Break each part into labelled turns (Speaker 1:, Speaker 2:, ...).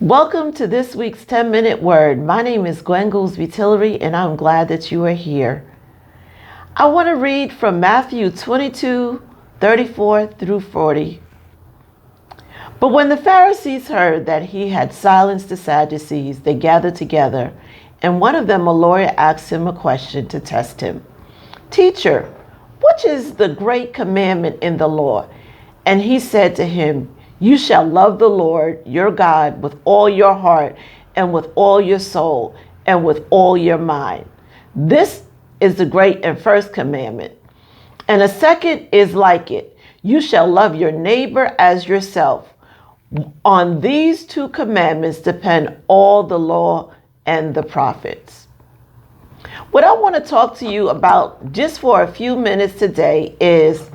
Speaker 1: Welcome to this week's 10-Minute Word. My name is Gwen Goolsby Tillery, and I'm glad that you are here. I want to read from Matthew 22:34 through 40. But when the Pharisees heard that he had silenced the Sadducees, they gathered together, and one of them, a lawyer, asked him a question to test him. Teacher, which is the great commandment in the law? And he said to him, You shall love the Lord your God with all your heart and with all your soul and with all your mind. This is the great and first commandment. And a second is like it. You shall love your neighbor as yourself. On these two commandments depend all the law and the prophets. What I want to talk to you about just for a few minutes today is,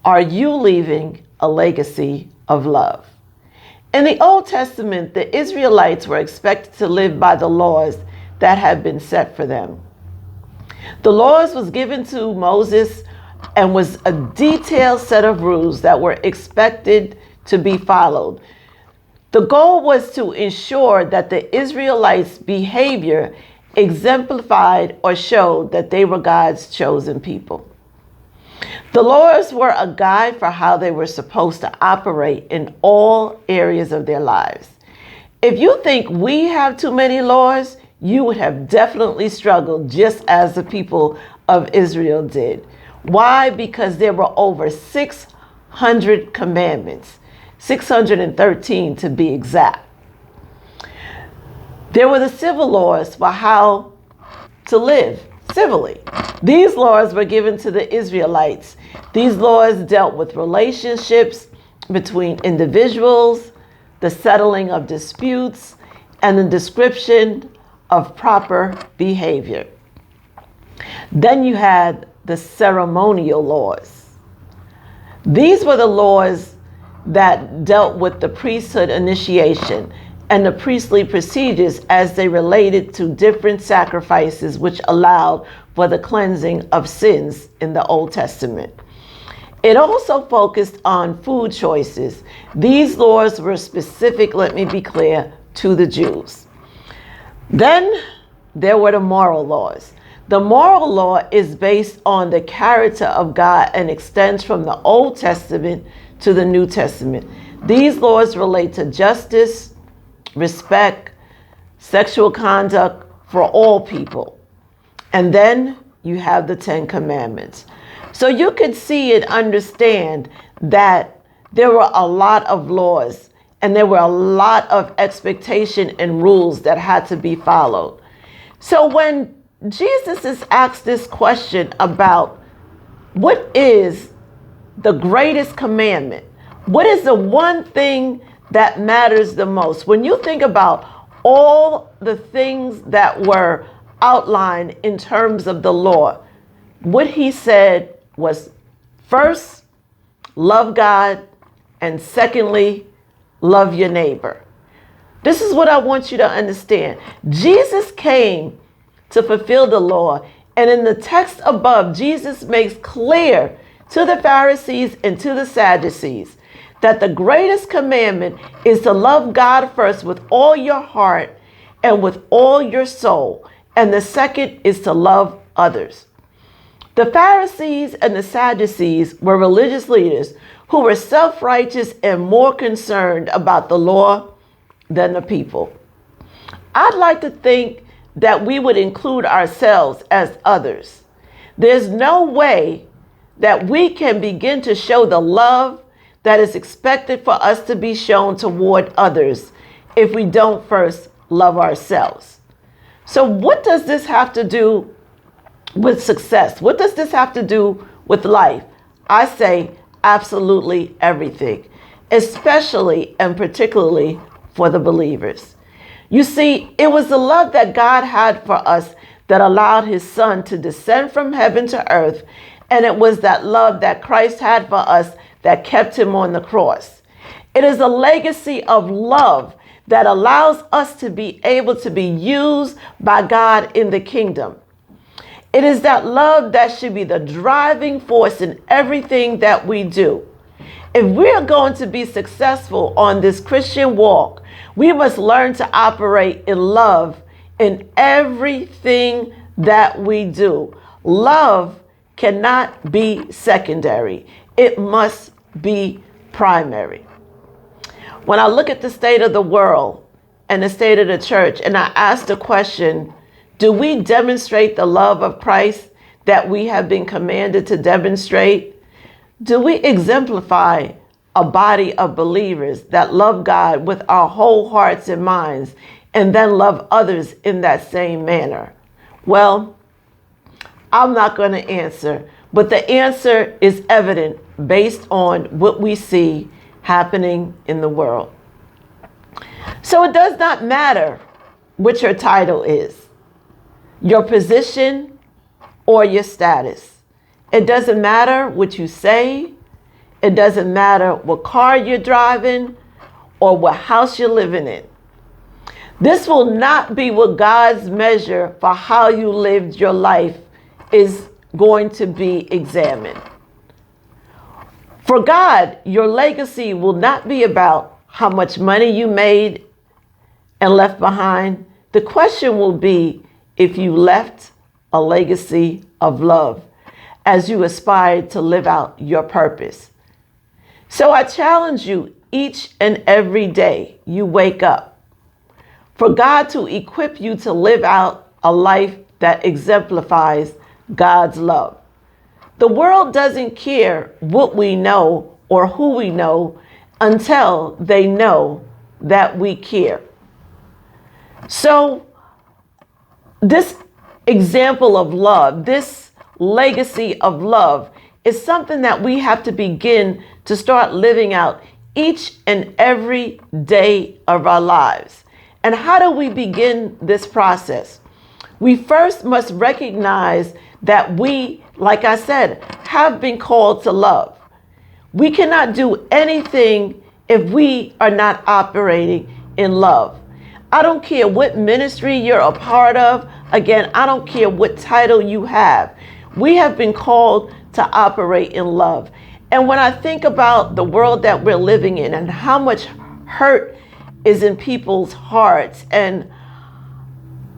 Speaker 1: are you leaving a legacy of love? In the Old Testament, the Israelites were expected to live by the laws that had been set for them. The laws was given to Moses and was a detailed set of rules that were expected to be followed. The goal was to ensure that the Israelites' behavior exemplified or showed that they were God's chosen people. The laws were a guide for how they were supposed to operate in all areas of their lives. If you think we have too many laws, you would have definitely struggled just as the people of Israel did. Why? Because there were over 600 commandments, 613 to be exact. There were the civil laws for how to live civilly. These laws were given to the Israelites. These laws dealt with relationships between individuals, the settling of disputes, and the description of proper behavior. Then you had the ceremonial laws. These were the laws that dealt with the priesthood initiation and the priestly procedures as they related to different sacrifices which allowed for the cleansing of sins in the Old Testament. It also focused on food choices. These laws were specific, let me be clear, to the Jews. Then there were the moral laws. The moral law is based on the character of God and extends from the Old Testament to the New Testament. These laws relate to justice, respect, sexual conduct for all people. And then you have the 10 commandments. So you could see and understand that there were a lot of laws and there were a lot of expectation and rules that had to be followed. So when Jesus is asked this question about what is the greatest commandment, what is the one thing that matters the most? When you think about all the things that were outlined in terms of the law, what he said was, first, love God, and secondly, love your neighbor. This is what I want you to understand. Jesus came to fulfill the law, and in the text above, Jesus makes clear to the Pharisees and to the Sadducees that the greatest commandment is to love God first with all your heart and with all your soul. And the second is to love others. The Pharisees and the Sadducees were religious leaders who were self-righteous and more concerned about the law than the people. I'd like to think that we would include ourselves as others. There's no way that we can begin to show the love that is expected for us to be shown toward others if we don't first love ourselves. So what does this have to do with success? What does this have to do with life? I say absolutely everything, especially and particularly for the believers. You see, it was the love that God had for us that allowed his son to descend from heaven to earth. And it was that love that Christ had for us that kept him on the cross. It is a legacy of love that allows us to be able to be used by God in the kingdom. It is that love that should be the driving force in everything that we do. If we're going to be successful on this Christian walk, we must learn to operate in love in everything that we do. Love cannot be secondary. It must be primary. When I look at the state of the world and the state of the church, and I ask the question, do we demonstrate the love of Christ that we have been commanded to demonstrate? Do we exemplify a body of believers that love God with our whole hearts and minds and then love others in that same manner? Well, I'm not going to answer, but the answer is evident based on what we see happening in the world. So it does not matter what your title is, your position, or your status. It doesn't matter what you say. It doesn't matter what car you're driving or what house you're living in. This will not be what God's measure for how you lived your life is going to be examined. For God, your legacy will not be about how much money you made and left behind. The question will be if you left a legacy of love as you aspire to live out your purpose. So I challenge you each and every day you wake up for God to equip you to live out a life that exemplifies God's love. The world doesn't care what we know or who we know until they know that we care. So this example of love, this legacy of love, is something that we have to begin to start living out each and every day of our lives. And how do we begin this process? We first must recognize that we, like I said, have been called to love. We cannot do anything if we are not operating in love. I don't care what ministry you're a part of. Again, I don't care what title you have. We have been called to operate in love. And when I think about the world that we're living in and how much hurt is in people's hearts and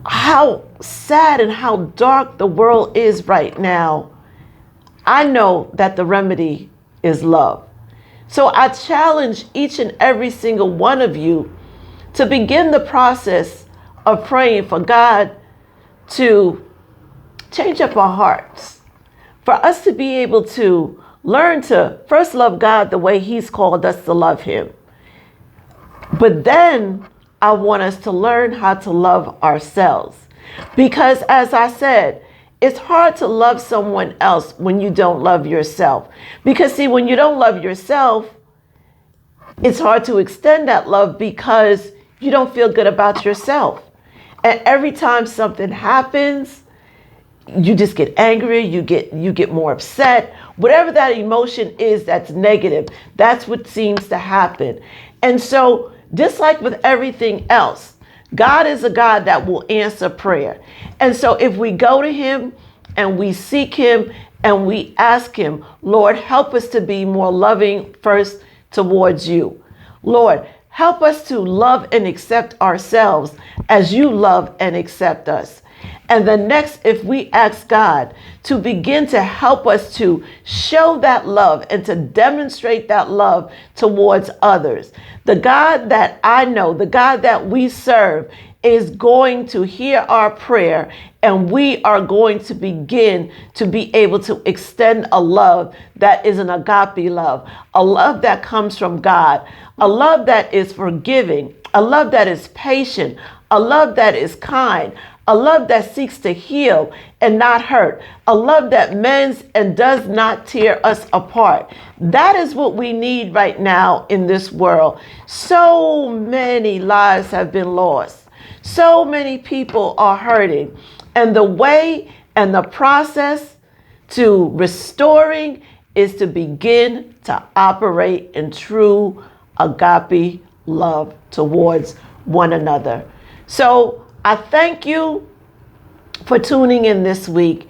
Speaker 1: how sad and how dark the world is right now, I know that the remedy is love. So I challenge each and every single one of you to begin the process of praying for God to change up our hearts, for us to be able to learn to first love God the way He's called us to love Him. But then I want us to learn how to love ourselves. Because as I said, it's hard to love someone else when you don't love yourself. Because see, when you don't love yourself, it's hard to extend that love because you don't feel good about yourself. And every time something happens, you just get angry, you get more upset. Whatever that emotion is that's negative, that's what seems to happen. And so, just like with everything else, God is a God that will answer prayer. And so if we go to Him and we seek Him and we ask Him, Lord, help us to be more loving first towards you. Lord, help us to love and accept ourselves as you love and accept us. And the next, if we ask God to begin to help us to show that love and to demonstrate that love towards others, the God that I know, the God that we serve, is going to hear our prayer, and we are going to begin to be able to extend a love that is an agape love, a love that comes from God, a love that is forgiving, a love that is patient, a love that is kind, a love that seeks to heal and not hurt, a love that mends and does not tear us apart. That is what we need right now in this world. So many lives have been lost. So many people are hurting. And the way and the process to restoring is to begin to operate in true agape love towards one another. So I thank you for tuning in this week,